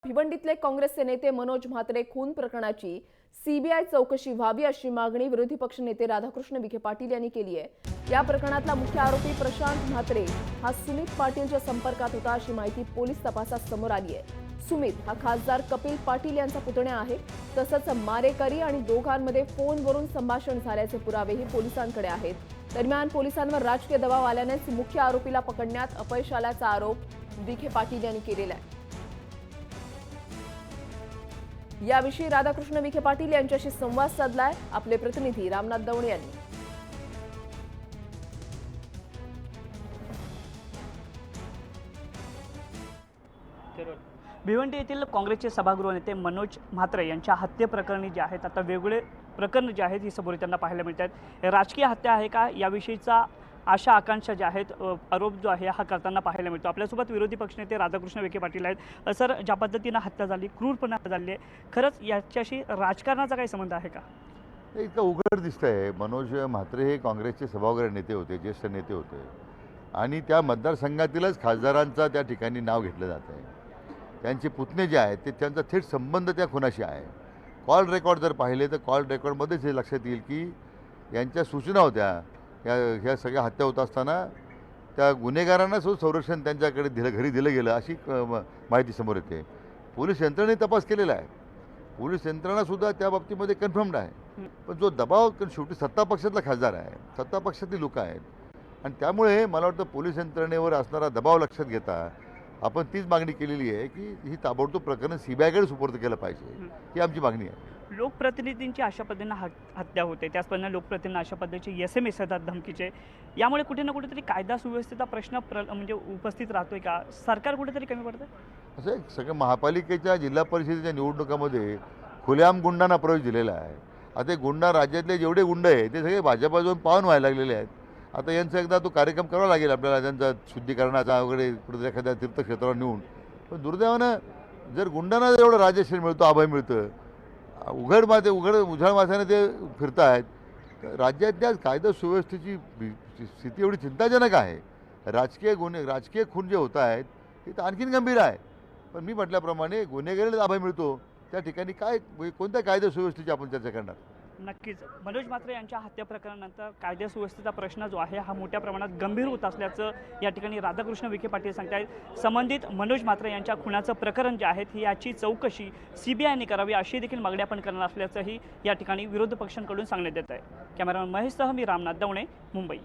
भिवंडीतले काँग्रेसचे नेते मनोज म्हात्रे खून प्रकरणाची सीबीआय चौकशी व्हावी अशी मागणी विरोधी पक्षनेते राधाकृष्ण विखे पाटील यांनी केली आहे। या प्रकरणातला मुख्य आरोपी प्रशांत म्हात्रे हा सुमित पाटीलच्या संपर्कात होता अशी माहिती पोलीस तपासात समोर आली आहे। सुमित हा खासदार कपिल पाटील यांचा पुतण्या आहे। तसंच मारेकरी आणि दोघांमध्ये फोनवरून संभाषण झाल्याचे पुरावेही पोलिसांकडे आहेत। दरम्यान पोलिसांवर राजकीय दबाव आल्यानेच मुख्य आरोपीला पकडण्यात अपयश आल्याचा आरोप विखे पाटील यांनी केलेला आहे। याविषयी राधाकृष्ण विखे पाटील यांच्याशी संवाद साधलाय आपले प्रतिनिधी रामनाथ दवणे यांनी। भिवंडी येथील काँग्रेसचे सभागृह नेते मनोज म्हात्रे यांच्या हत्येप्रकरणी जे आहेत आता वेगळे प्रकरण जे आहेत ही समोर त्यांना पाहायला मिळतात। राजकीय हत्या आहे का याविषयीचा आशा आकांक्षा ज्या आहेत आरोप जो आहे हा करताना पाहायला मिळतो। आपल्यासोबत विरोधी पक्षनेते राधाकृष्ण विखे पाटील आहेत। सर, ज्या पद्धतीनं हत्या झाली, क्रूरपणे हत्या झाली आहे, खरंच याच्याशी राजकारणाचा काही संबंध आहे का? इतकं उघड दिसतंय। मनोज म्हात्रे हे काँग्रेसचे सभागृह नेते होते, ज्येष्ठ नेते होते आणि त्या मतदारसंघातीलच खासदारांचा त्या ठिकाणी नाव घेतलं जात आहे। त्यांचे पुतणे जे आहेत ते त्यांचा थेट संबंध त्या खुनाशी आहे। कॉल रेकॉर्ड जर पाहिले तर कॉल रेकॉर्डमध्येच हे लक्षात येईल की यांच्या सूचना होत्या ह्या सगळ्या हत्या होत असताना त्या गुन्हेगारांना संरक्षण त्यांच्याकडे घरी दिलं गेलं अशी माहिती समोर येते। पोलीस यंत्रणेने तपास केलेला आहे, पोलीस यंत्रणासुद्धा त्या बाबतीमध्ये कन्फर्म्ड आहे। पण जो दबाव शेवटी सत्ता पक्षातला खासदार आहे, सत्ता पक्षातली लोक आहेत आणि त्यामुळे मला वाटतं पोलीस यंत्रणेवर असणारा दबाव लक्षात घेता आपण तीच मागणी केलेली आहे की ही ताबडतोब प्रकरण सीबीआयकडे सुपूर्द केलं पाहिजे, ही आमची मागणी आहे। लोकप्रतिनिधींची अशा पद्धतीनं हत्या होते, त्याच पद्धतीनं लोकप्रतिनिधी अशा पद्धतीचे SMS येतात धमकीचे, यामुळे कुठे ना कुठेतरी कायदा सुव्यवस्थेचा प्रश्न म्हणजे उपस्थित राहतोय का? सरकार कुठेतरी कमी पडतं? असं एक सगळं महापालिकेच्या जिल्हा परिषदेच्या निवडणुकामध्ये खुलेआम गुंडांना प्रवेश दिलेला आहे। आता गुंडा राज्यातले जेवढे गुंड आहेत ते सगळे भाजपा जाऊन पाहून व्हायला लागलेले आहेत। आता यांचा एकदा तो कार्यक्रम करावा लागेल आपल्याला, त्यांचा शुद्धीकरणाचा वगैरे कुठे एखाद्या तीर्थक्षेत्रावर नेऊन। पण दुर्दैवानं जर गुंडांना एवढं राजश्री मिळतो, अभय मिळतं, उघड माथ्याने ते फिरत आहेत, राज्यातल्या कायदा सुव्यवस्थेची स्थिती एवढी चिंताजनक आहे। राजकीय खून जे होत आहेत ते तर आणखीन गंभीर आहे। पण मी म्हटल्याप्रमाणे गुन्हेगारीला अभय मिळतो त्या ठिकाणी कोणत्या कायदा सुव्यवस्थेची आपण चर्चा करणार? नक्कीच मनोज म्हात्रे यांच्या हत्या प्रकरणानंतर कायदा सुव्यवस्थेचा प्रश्न जो आहे हा मोठ्या प्रमाणात गंभीर होत असल्याचं या ठिकाणी राधाकृष्ण विखे पाटील सांगतायत। संबंधित मनोज म्हात्रे यांच्या खुनाचं प्रकरण जे आहे ही याची चौकशी सीबीआयने करावी अशी देखील मागणी आपण करणार असल्याचंही या ठिकाणी विरोधी पक्षांकडून सांगण्यात येत आहे। कॅमेरामॅन महेशसह मी रामनाथ दवणे, मुंबई।